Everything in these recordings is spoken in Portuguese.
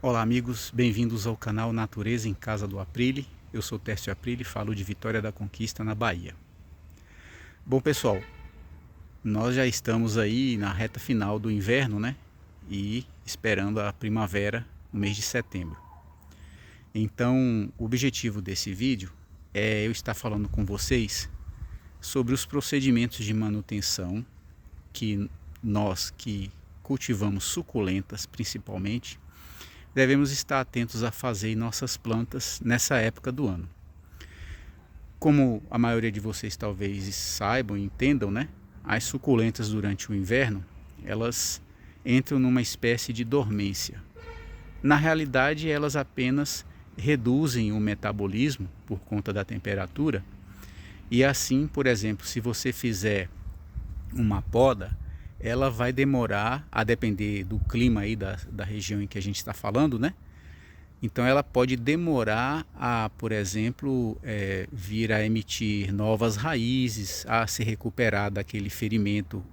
Olá amigos, bem-vindos ao canal Natureza em Casa do Aprile. Eu sou Tércio Aprile e falo de Vitória da Conquista, na Bahia. Bom pessoal, nós já estamos aí na reta final do inverno, né? E esperando a primavera no mês de setembro. Então, o objetivo desse vídeo é eu estar falando com vocês sobre os procedimentos de manutenção que nós que cultivamos suculentas principalmente devemos estar atentos a fazer em nossas plantas nessa época do ano. Como a maioria de vocês talvez saibam e entendam, né? As suculentas durante o inverno, elas entram numa espécie de dormência. Na realidade, elas apenas reduzem o metabolismo por conta da temperatura. E assim, por exemplo, se você fizer uma poda, ela vai demorar, a depender do clima aí da região em que a gente está falando, né? Então ela pode demorar a, por exemplo, vir a emitir novas raízes, a se recuperar daquele ferimento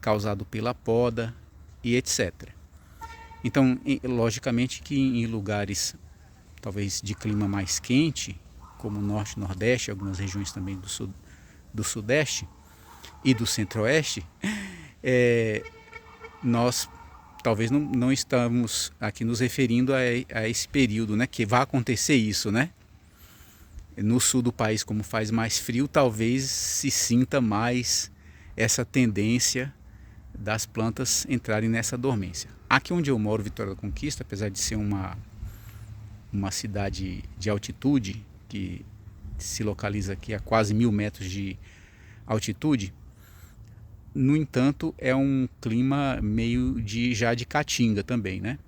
causado pela poda e etc. Então, logicamente que em lugares talvez de clima mais quente, como o norte e nordeste, algumas regiões também do sudeste e do centro-oeste, nós talvez não estamos aqui nos referindo a esse período, né, que vai acontecer isso, né? No sul do país, como faz mais frio, talvez se sinta mais essa tendência das plantas entrarem nessa dormência. Aqui onde eu moro, Vitória da Conquista, apesar de ser uma cidade de altitude, que se localiza aqui a quase 1000 metros de altitude, no entanto, é um clima meio já de caatinga também, né?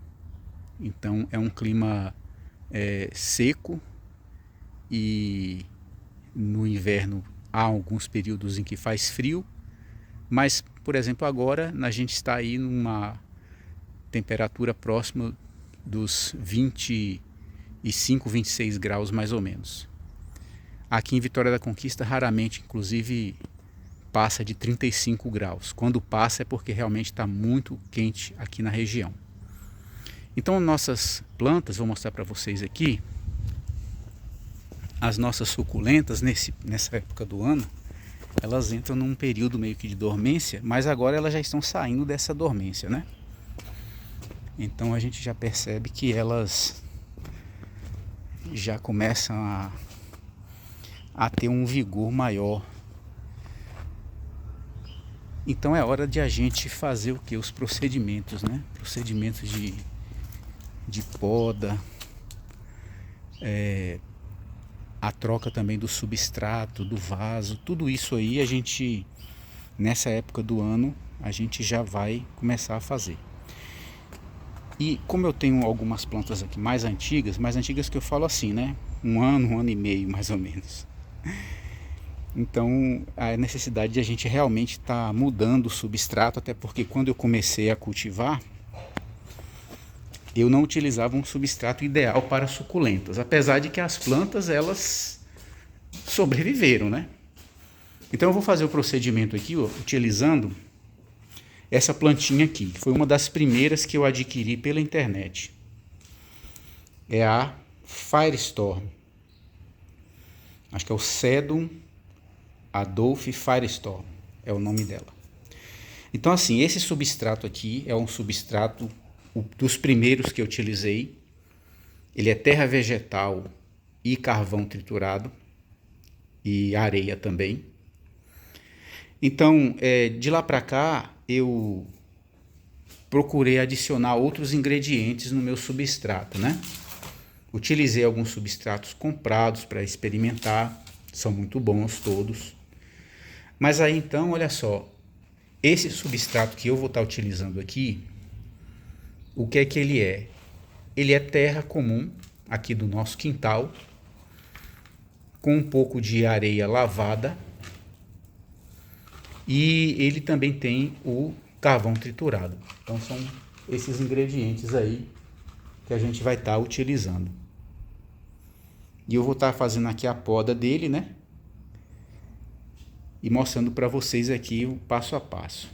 Então é um clima seco e no inverno há alguns períodos em que faz frio, mas, por exemplo, agora a gente está aí numa temperatura próxima dos 25, 26 graus mais ou menos. Aqui em Vitória da Conquista, raramente, inclusive, passa de 35 graus. Quando passa é porque realmente está muito quente aqui na região. Então nossas plantas, vou mostrar para vocês aqui, as nossas suculentas nessa época do ano, elas entram num período meio que de dormência, mas agora elas já estão saindo dessa dormência, né? Então a gente já percebe que elas já começam a ter um vigor maior. Então é hora de a gente fazer o que? Os procedimentos, né? Procedimentos de poda, a troca também do substrato, do vaso, tudo isso aí a gente, nessa época do ano, a gente já vai começar a fazer. E como eu tenho algumas plantas aqui mais antigas que eu falo assim, né? Um ano e meio mais ou menos. Então a necessidade de a gente realmente estar mudando o substrato, até porque quando eu comecei a cultivar, eu não utilizava um substrato ideal para suculentas, apesar de que as plantas elas sobreviveram, né? Então eu vou fazer o procedimento aqui, ó, utilizando essa plantinha aqui, foi uma das primeiras que eu adquiri pela internet. É a Firestorm. Acho que é o Sedum Adolphe Firestorm, é o nome dela. Então assim, esse substrato aqui é um substrato dos primeiros que eu utilizei. Ele é terra vegetal e carvão triturado e areia também. Então, de lá para cá, eu procurei adicionar outros ingredientes no meu substrato, né? Utilizei alguns substratos comprados para experimentar, são muito bons todos. Mas aí então, olha só, esse substrato que eu vou estar utilizando aqui, o que é que ele é? Ele é terra comum aqui do nosso quintal, com um pouco de areia lavada, e ele também tem o carvão triturado. Então são esses ingredientes aí que a gente vai estar utilizando. E eu vou estar fazendo aqui a poda dele, né? E mostrando para vocês aqui o passo a passo.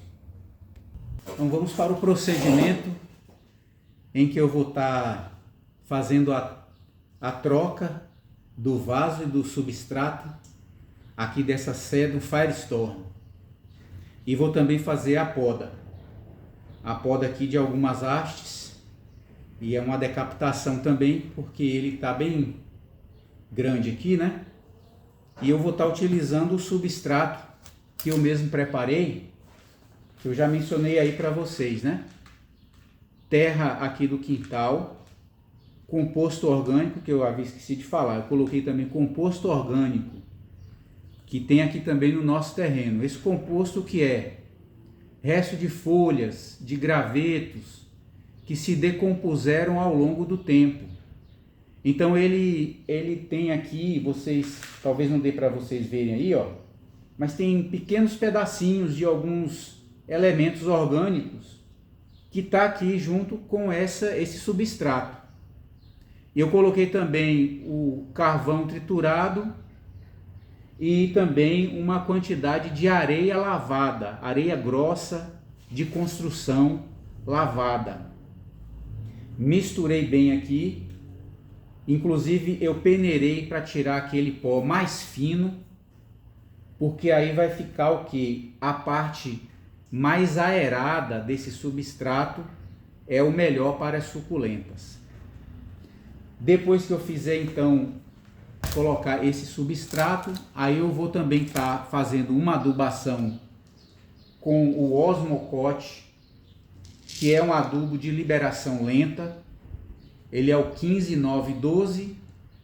Então vamos para o procedimento em que eu vou estar fazendo a troca do vaso e do substrato aqui dessa Sedum Firestorm. E vou também fazer a poda aqui de algumas hastes, e é uma decapitação também, porque ele está bem grande aqui, né? E eu vou estar utilizando o substrato que eu mesmo preparei, que eu já mencionei aí para vocês, né? Terra aqui do quintal, composto orgânico, que eu havia esquecido de falar, eu coloquei também composto orgânico, que tem aqui também no nosso terreno. Esse composto que é resto de folhas, de gravetos, que se decompuseram ao longo do tempo. Então ele tem aqui, vocês, talvez não dê para vocês verem aí, ó, mas tem pequenos pedacinhos de alguns elementos orgânicos que está aqui junto com esse substrato. Eu coloquei também o carvão triturado e também uma quantidade de areia lavada, areia grossa de construção lavada. Misturei bem aqui, inclusive eu peneirei para tirar aquele pó mais fino, porque aí vai ficar o que? A parte mais aerada desse substrato é o melhor para as suculentas. Depois que eu fizer então colocar esse substrato, aí eu vou também estar fazendo uma adubação com o Osmocote, que é um adubo de liberação lenta. Ele é o 15912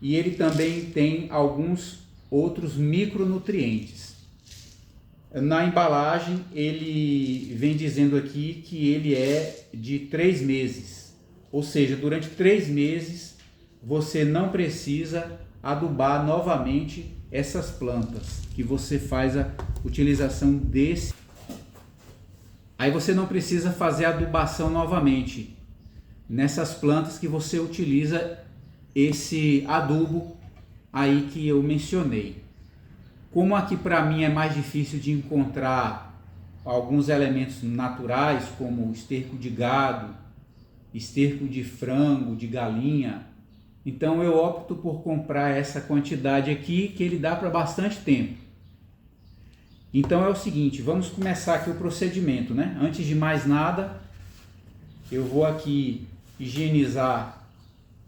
e ele também tem alguns outros micronutrientes. Na embalagem ele vem dizendo aqui que ele é de 3 meses, ou seja, durante 3 meses você não precisa adubar novamente essas plantas, que você faz a utilização desse. Aí você não precisa fazer adubação novamente nessas plantas que você utiliza esse adubo aí que eu mencionei. Como aqui para mim é mais difícil de encontrar alguns elementos naturais, como esterco de gado, esterco de frango, de galinha, então eu opto por comprar essa quantidade aqui, que ele dá para bastante tempo. Então é o seguinte, vamos começar aqui o procedimento, né? Antes de mais nada, eu vou aqui higienizar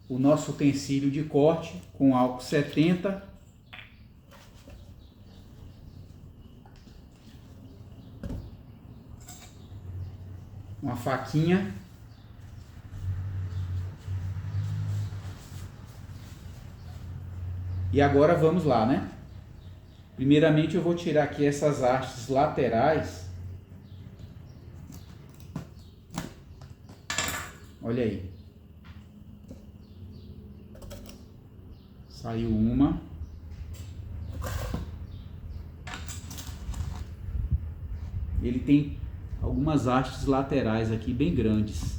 o nosso utensílio de corte com álcool 70. Uma faquinha. E agora vamos lá, né? Primeiramente eu vou tirar aqui essas hastes laterais. Olha aí. Saiu uma. Ele tem algumas hastes laterais aqui bem grandes.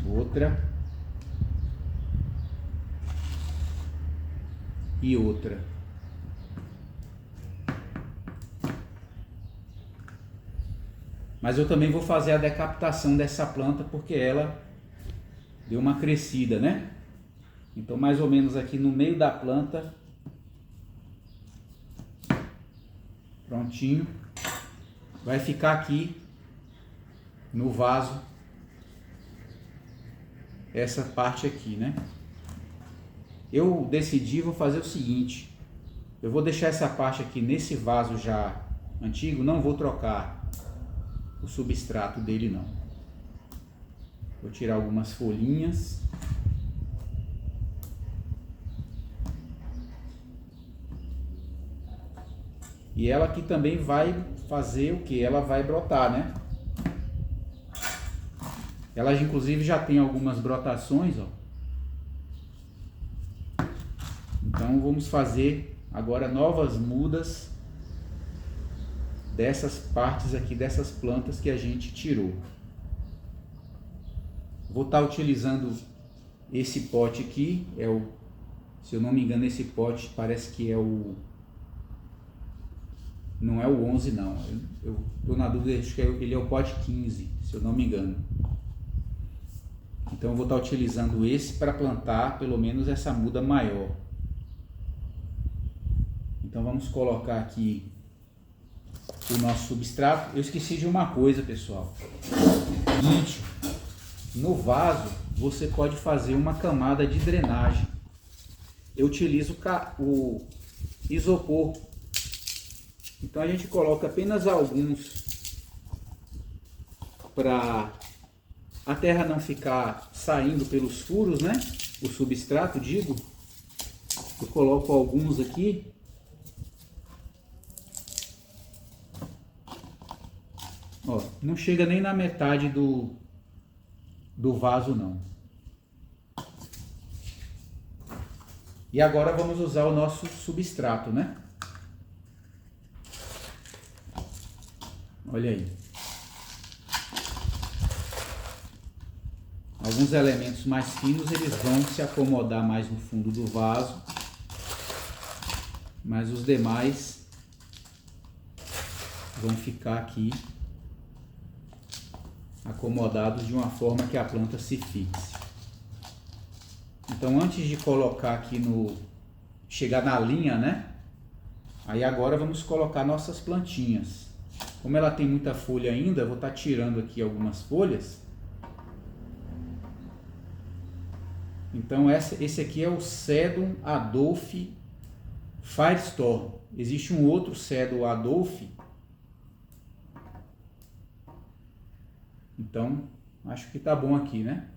Outra. E outra. Mas eu também vou fazer a decapitação dessa planta porque ela deu uma crescida, né? Então mais ou menos aqui no meio da planta. Prontinho. Vai ficar aqui no vaso essa parte aqui, né? Eu decidi, vou fazer o seguinte, eu vou deixar essa parte aqui nesse vaso já antigo, não vou trocar o substrato dele não. Vou tirar algumas folhinhas. E ela aqui também vai fazer o que? Ela vai brotar, né? Ela inclusive já tem algumas brotações, ó. Então vamos fazer agora novas mudas dessas partes aqui, dessas plantas que a gente tirou. Vou estar utilizando esse pote aqui, se eu não me engano esse pote parece que não é o 11 não, eu estou na dúvida, acho que ele é o pote 15, se eu não me engano. Então eu vou estar utilizando esse para plantar pelo menos essa muda maior. Então vamos colocar aqui o nosso substrato. Eu esqueci de uma coisa, pessoal. Seguinte, no vaso você pode fazer uma camada de drenagem. Eu utilizo o isopor. Então a gente coloca apenas alguns para a terra não ficar saindo pelos furos, né? O substrato, digo. Eu coloco alguns aqui. Ó, não chega nem na metade do vaso não. E agora vamos usar o nosso substrato, né? Olha aí. Alguns elementos mais finos eles vão se acomodar mais no fundo do vaso, mas os demais vão ficar aqui acomodados de uma forma que a planta se fixe. Então antes de colocar aqui chegar na linha, né? Aí agora vamos colocar nossas plantinhas. Como ela tem muita folha ainda, eu vou estar tirando aqui algumas folhas. Então esse aqui é o Sedum Adolphi Firestorm. Existe um outro Sedum Adolphi. Então acho que tá bom aqui, né?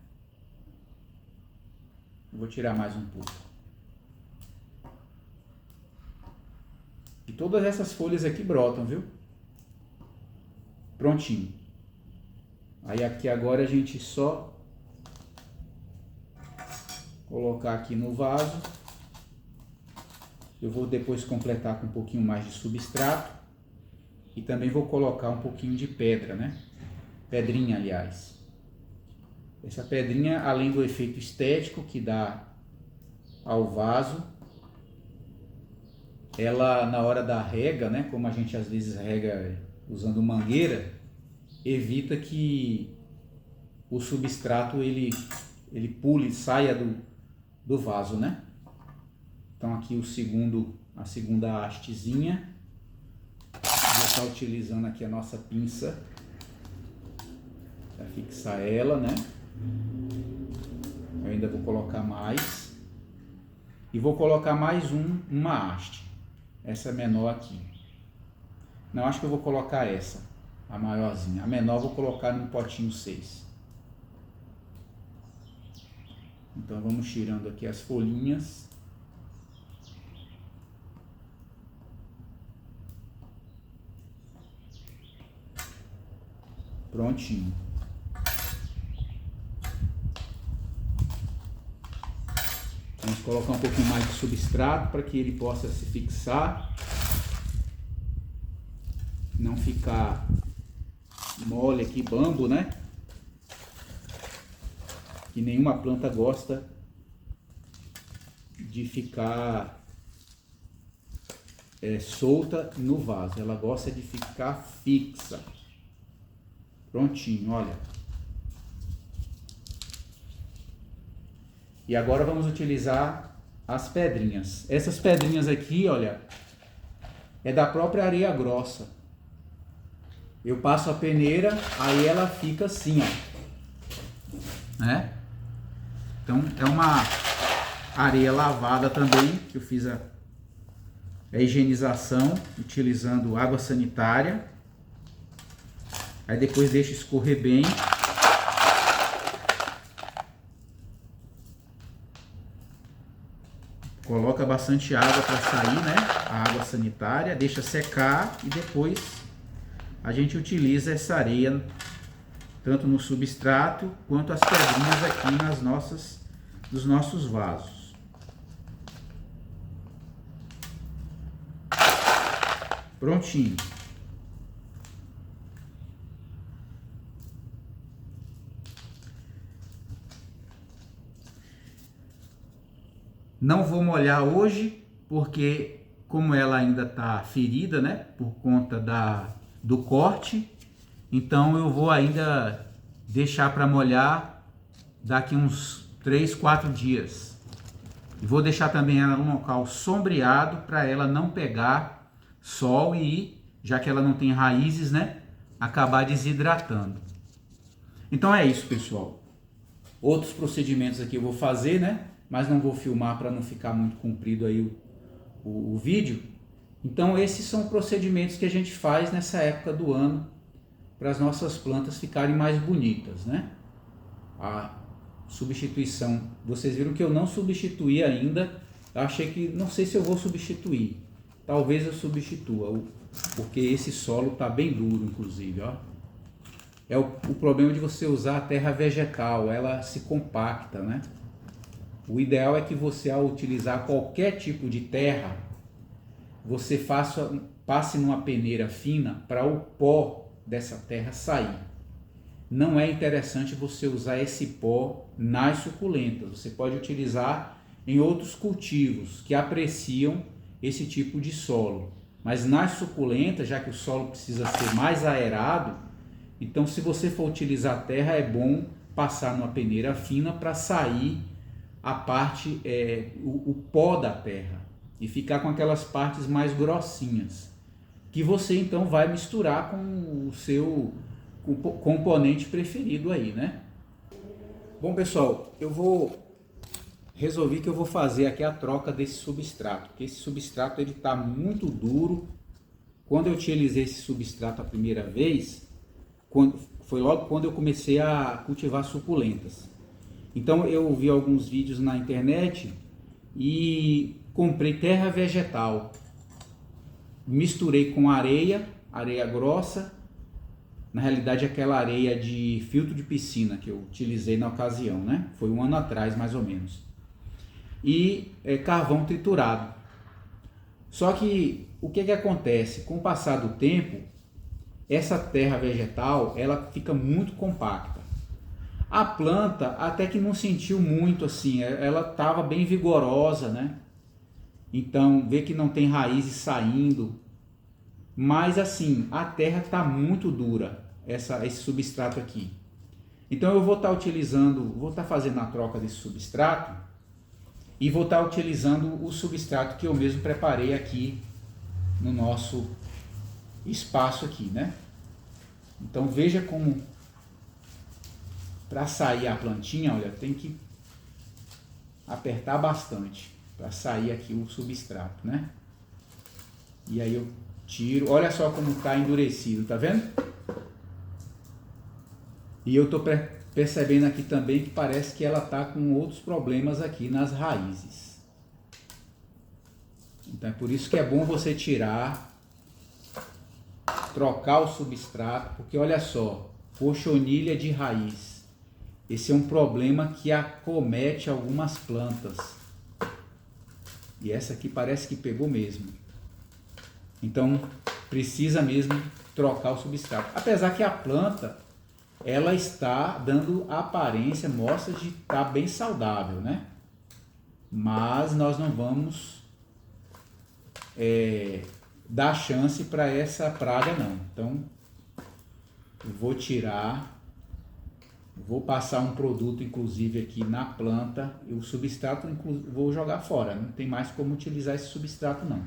Vou tirar mais um pouco. E todas essas folhas aqui brotam, viu? Prontinho. Aí aqui agora a gente só colocar aqui no vaso. Eu vou depois completar com um pouquinho mais de substrato. E também vou colocar um pouquinho de pedra, né? Pedrinha, aliás. Essa pedrinha, além do efeito estético que dá ao vaso, ela na hora da rega, né, como a gente às vezes rega usando mangueira, evita que o substrato ele pule, saia do vaso, né? Então aqui a segunda hastezinha, vou estar utilizando aqui a nossa pinça para fixar ela, né? Eu ainda vou colocar mais. E vou colocar mais uma haste. Essa menor aqui. Não, acho que eu vou colocar essa, a maiorzinha. A menor eu vou colocar no potinho 6. Então vamos tirando aqui as folhinhas. Prontinho. Vamos colocar um pouquinho mais de substrato para que ele possa se fixar, não ficar mole aqui, bambo, né? Que nenhuma planta gosta de ficar solta no vaso, ela gosta de ficar fixa. Prontinho, olha. E agora vamos utilizar as pedrinhas. Essas pedrinhas aqui, olha, é da própria areia grossa. Eu passo a peneira, aí ela fica assim, ó. Né? Então é uma areia lavada também, que eu fiz a higienização utilizando água sanitária. Aí depois deixa escorrer bem. Coloca bastante água para sair, né? A água sanitária, deixa secar e depois a gente utiliza essa areia tanto no substrato quanto as pedrinhas aqui nos nossos vasos. Prontinho. Não vou molhar hoje, porque como ela ainda está ferida, né, por conta do corte, então eu vou ainda deixar para molhar daqui uns 3, 4 dias. E vou deixar também ela num local sombreado para ela não pegar sol e, já que ela não tem raízes, né, acabar desidratando. Então é isso, pessoal. Outros procedimentos aqui eu vou fazer, né, mas não vou filmar para não ficar muito comprido aí o vídeo. Então esses são procedimentos que a gente faz nessa época do ano para as nossas plantas ficarem mais bonitas, né? A substituição, vocês viram que eu não substituí ainda, eu achei que, não sei se eu vou substituir, talvez eu substitua, porque esse solo está bem duro, inclusive, ó. É o problema de você usar a terra vegetal, ela se compacta, né? O ideal é que você, ao utilizar qualquer tipo de terra, você passe numa peneira fina para o pó dessa terra sair. Não é interessante você usar esse pó nas suculentas. Você pode utilizar em outros cultivos que apreciam esse tipo de solo. Mas nas suculentas, já que o solo precisa ser mais aerado, então se você for utilizar terra, é bom passar numa peneira fina para sair a parte, o pó da terra e ficar com aquelas partes mais grossinhas, que você então vai misturar com o seu componente preferido aí, né? Bom, pessoal, resolvi que eu vou fazer aqui a troca desse substrato, porque esse substrato ele tá muito duro. Quando eu utilizei esse substrato a primeira vez, foi logo quando eu comecei a cultivar suculentas. Então eu vi alguns vídeos na internet e comprei terra vegetal, misturei com areia grossa, na realidade aquela areia de filtro de piscina que eu utilizei na ocasião, né? Foi um ano atrás mais ou menos. E carvão triturado. Só que o que acontece? Com o passar do tempo, essa terra vegetal ela fica muito compacta. A planta até que não sentiu muito assim, ela estava bem vigorosa, né? Então vê que não tem raízes saindo. Mas assim, a terra está muito dura, esse substrato aqui. Então eu vou estar fazendo a troca desse substrato e vou estar utilizando o substrato que eu mesmo preparei aqui no nosso espaço aqui, né? Então veja como, para sair a plantinha, olha, tem que apertar bastante para sair aqui o substrato, né? E aí eu tiro, olha só como está endurecido, tá vendo? E eu estou percebendo aqui também que parece que ela está com outros problemas aqui nas raízes. Então é por isso que é bom você tirar, trocar o substrato, porque olha só, cochonilha de raiz. Esse é um problema que acomete algumas plantas. E essa aqui parece que pegou mesmo. Então precisa mesmo trocar o substrato. Apesar que a planta ela está dando aparência, mostra de estar bem saudável, né? Mas nós não vamos dar chance para essa praga não. Então eu vou tirar, vou passar um produto inclusive aqui na planta e o substrato vou jogar fora. Não tem mais como utilizar esse substrato não.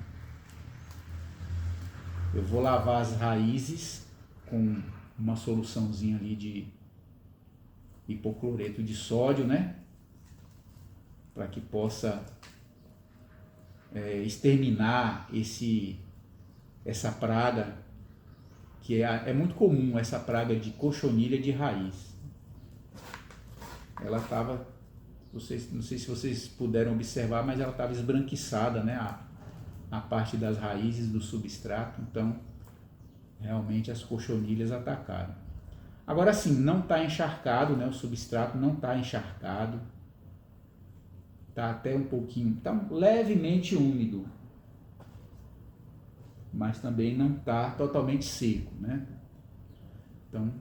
Eu vou lavar as raízes com uma soluçãozinha ali de hipocloreto de sódio, né? Para que possa exterminar essa praga, que é muito comum, essa praga de cochonilha de raiz. Ela estava, não sei se vocês puderam observar, mas ela estava esbranquiçada, né? A parte das raízes do substrato, então realmente as cochonilhas atacaram. Agora sim, não está encharcado, né? O substrato não está encharcado, está até um pouquinho, está levemente úmido, mas também não está totalmente seco, né? Então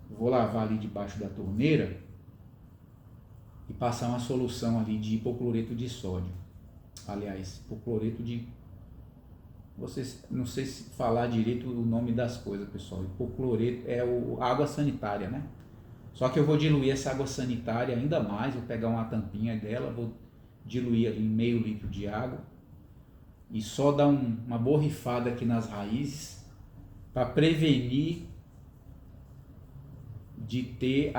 vou lavar ali debaixo da torneira e passar uma solução ali de hipocloreto de sódio. Aliás, hipocloreto vocês, não sei se falar direito o nome das coisas, pessoal. Hipocloreto é água sanitária, né? Só que eu vou diluir essa água sanitária ainda mais, vou pegar uma tampinha dela, vou diluir ali meio litro de água e só dar uma borrifada aqui nas raízes para prevenir de ter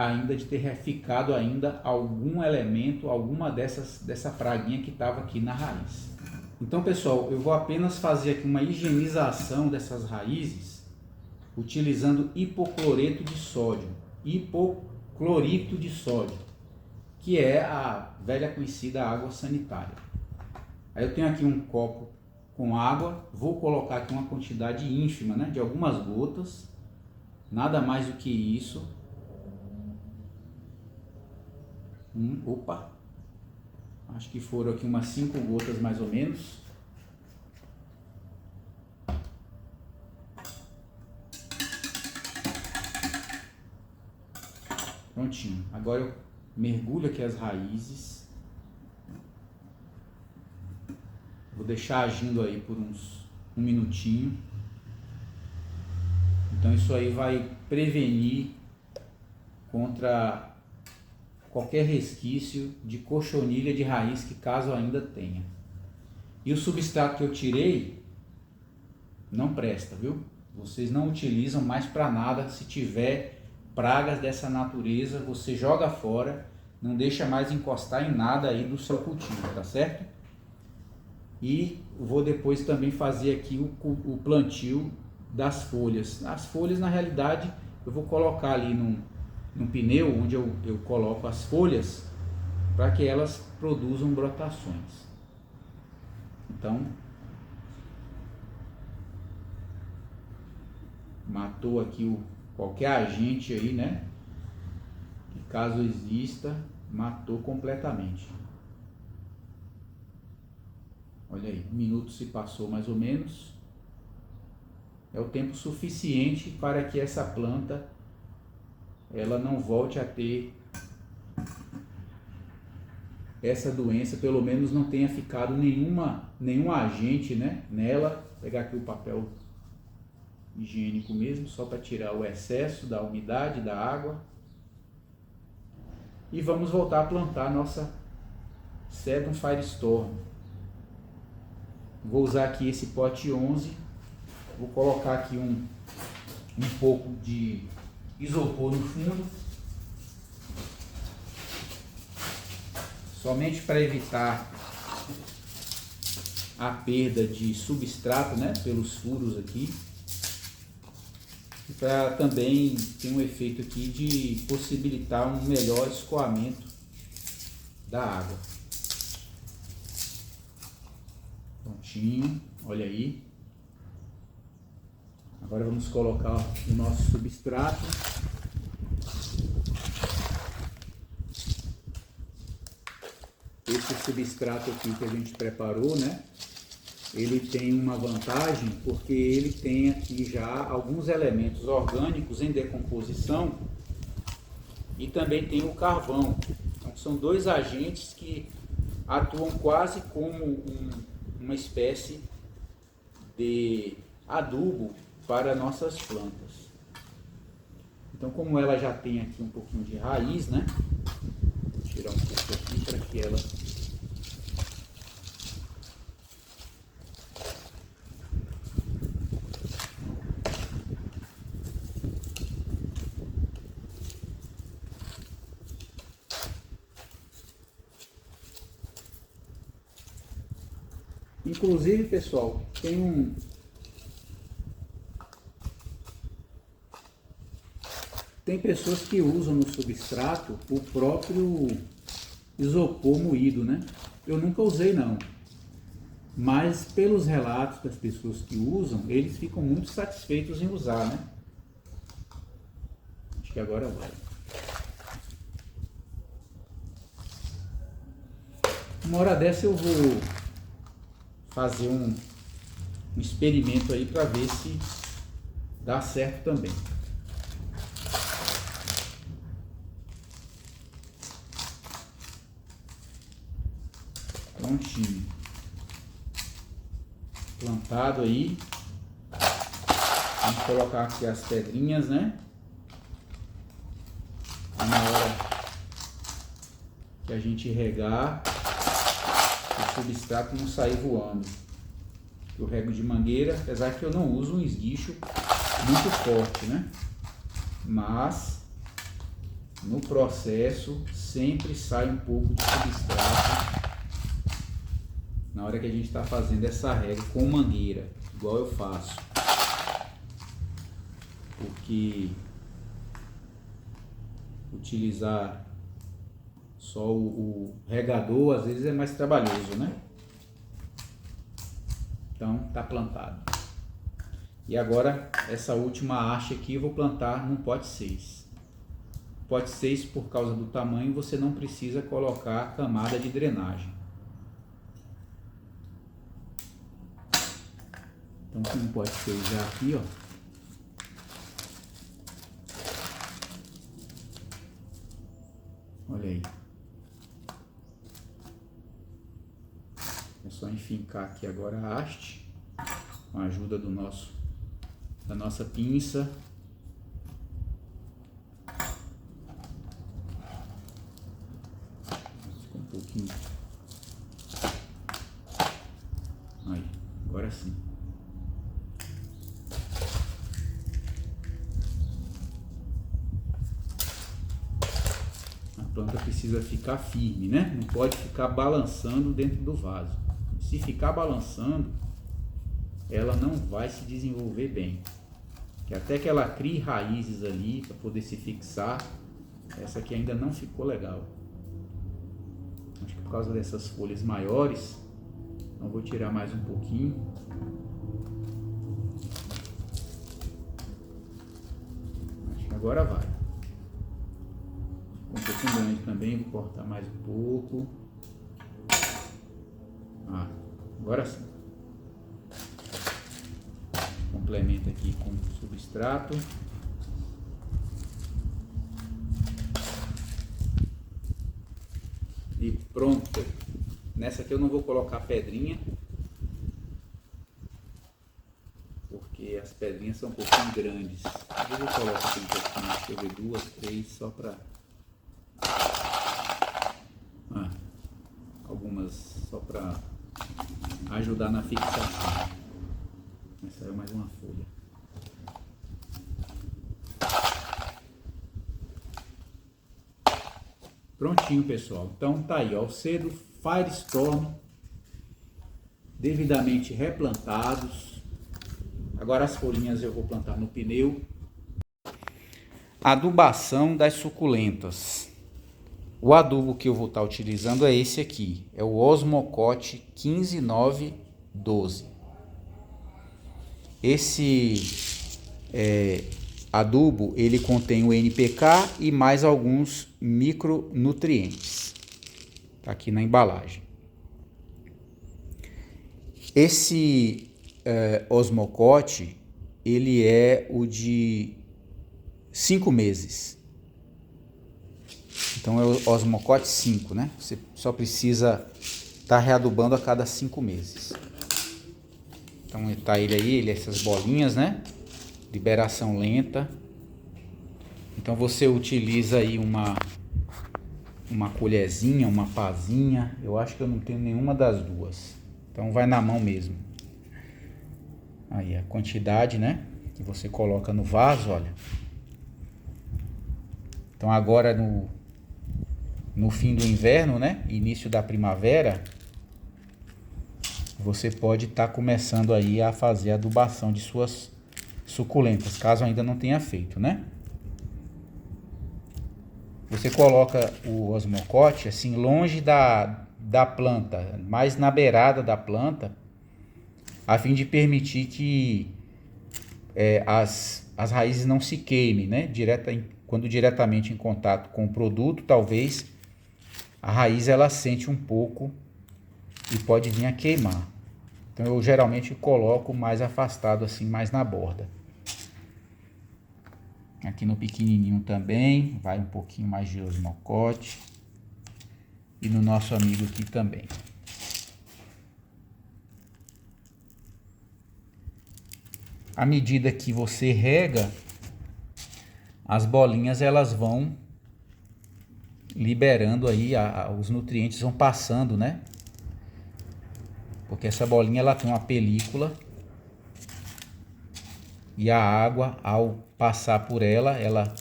ficado ainda algum elemento, alguma dessa praguinha que estava aqui na raiz. Então, pessoal, eu vou apenas fazer aqui uma higienização dessas raízes utilizando hipocloreto de sódio, hipoclorito de sódio, que é a velha conhecida água sanitária. Aí eu tenho aqui um copo com água, vou colocar aqui uma quantidade ínfima, né, de algumas gotas, nada mais do que isso. Acho que foram aqui umas 5 gotas mais ou menos. Prontinho. Agora eu mergulho aqui as raízes. Vou deixar agindo aí por um minutinho. Então isso aí vai prevenir contra qualquer resquício de cochonilha de raiz que caso ainda tenha. E o substrato que eu tirei não presta, viu? Vocês não utilizam mais para nada. Se tiver pragas dessa natureza, você joga fora, não deixa mais encostar em nada aí do seu cultivo, tá certo? E vou depois também fazer aqui o plantio das folhas. As folhas, na realidade, eu vou colocar ali num pneu onde eu coloco as folhas para que elas produzam brotações. Então, matou aqui qualquer agente aí, né? Que caso exista, matou completamente. Olha aí, 1 minuto se passou mais ou menos. É o tempo suficiente para que essa planta ela não volte a ter essa doença, pelo menos não tenha ficado nenhum agente, né, nela. Vou pegar aqui o papel higiênico mesmo, só para tirar o excesso da umidade, da água. E vamos voltar a plantar a nossa Sedum Firestorm. Vou usar aqui esse pote 11, vou colocar aqui um pouco de isopor no fundo, somente para evitar a perda de substrato, né, pelos furos aqui, e para também ter um efeito aqui de possibilitar um melhor escoamento da água. Prontinho, olha aí. Agora vamos colocar o nosso substrato. Esse substrato aqui que a gente preparou, né? Ele tem uma vantagem porque ele tem aqui já alguns elementos orgânicos em decomposição e também tem o carvão. Então são dois agentes que atuam quase como uma espécie de adubo para nossas plantas. Então, como ela já tem aqui um pouquinho de raiz, né? Vou tirar um pouco aqui para que ela inclusive, pessoal, tem pessoas que usam no substrato o próprio isopor moído, né? Eu nunca usei não, mas pelos relatos das pessoas que usam, eles ficam muito satisfeitos em usar, né? Acho que agora vai. Uma hora dessa eu vou fazer um experimento aí para ver se dá certo também. Prontinho. Plantar plantado aí. Vamos colocar aqui as pedrinhas, né? E na hora que a gente regar, o substrato não sair voando. Eu rego de mangueira, apesar que eu não uso um esguicho muito forte, né? Mas no processo sempre sai um pouco de substrato na hora que a gente está fazendo essa rega com mangueira, igual eu faço. Porque utilizar só o regador às vezes é mais trabalhoso, né? Então tá plantado. E agora essa última haste aqui eu vou plantar num pote 6. Pote 6, por causa do tamanho, você não precisa colocar camada de drenagem. Então com um pote 6 já aqui, ó. Olha aí. É só enfincar aqui agora a haste, com a ajuda da nossa pinça. Ficou um pouquinho. Aí, agora sim. A planta precisa ficar firme, né? Não pode ficar balançando dentro do vaso. Se ficar balançando, ela não vai se desenvolver bem. Que até que ela crie raízes ali para poder se fixar, essa aqui ainda não ficou legal. Acho que por causa dessas folhas maiores, então vou tirar mais um pouquinho. Acho que agora vai. Ficou um pouquinho grande também, vou cortar mais um pouco. Agora sim. Complementa aqui com substrato. E pronto. Nessa aqui eu não vou colocar pedrinha, porque as pedrinhas são um pouquinho grandes. Eu vou colocar aqui um pouquinho, deixa eu ver, 2, 3, só para algumas, só para ajudar na fixação. Mas saiu mais uma folha. Prontinho, pessoal. Então tá aí, ó, o cedo Firestorm devidamente replantados. Agora as folhinhas eu vou plantar no pneu. Adubação das suculentas. O adubo que eu vou estar utilizando é esse aqui, é o Osmocote 15912. Esse adubo, ele contém o NPK e mais alguns micronutrientes. Tá aqui na embalagem. Esse Osmocote, ele é o de 5 meses. Então é o Osmocote 5, né? Você só precisa estar readubando a cada 5 meses. Então tá ele aí, essas bolinhas, né? Liberação lenta. Então você utiliza aí uma colherzinha, uma pazinha. Eu acho que eu não tenho nenhuma das duas. Então vai na mão mesmo. Aí a quantidade, né? Que você coloca no vaso, olha. Então agora no fim do inverno, né? Início da primavera, você pode estar começando aí a fazer a adubação de suas suculentas, caso ainda não tenha feito, né? Você coloca o Osmocote assim longe da planta, mais na beirada da planta, a fim de permitir que as raízes não se queimem, né? Quando diretamente em contato com o produto, talvez a raiz ela sente um pouco e pode vir a queimar. Então eu geralmente coloco mais afastado assim, mais na borda. Aqui no pequenininho também, vai um pouquinho mais de Osmocote. E no nosso amigo aqui também. à medida que você rega, as bolinhas elas vão liberando aí, os nutrientes vão passando, né? Porque essa bolinha ela tem uma película e a água, ao passar por ela, ela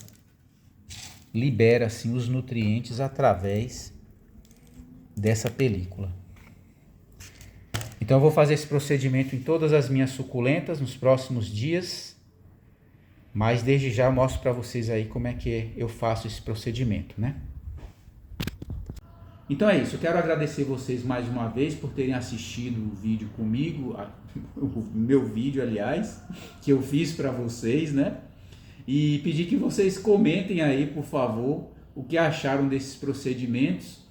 libera assim os nutrientes através dessa película. Então eu vou fazer esse procedimento em todas as minhas suculentas nos próximos dias, mas desde já eu mostro para vocês aí como é que eu faço esse procedimento, né? Então é isso, eu quero agradecer vocês mais uma vez por terem assistido o vídeo comigo, o meu vídeo, aliás, que eu fiz para vocês, né? E pedir que vocês comentem aí, por favor, o que acharam desses procedimentos,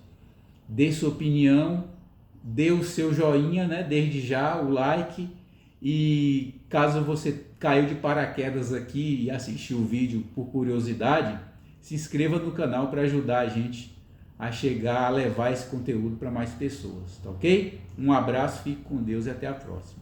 dê sua opinião, dê o seu joinha, né? Desde já, o like, e caso você caiu de paraquedas aqui e assistiu o vídeo por curiosidade, se inscreva no canal para ajudar a gente a chegar a levar esse conteúdo para mais pessoas, tá ok? Um abraço, fique com Deus e até a próxima.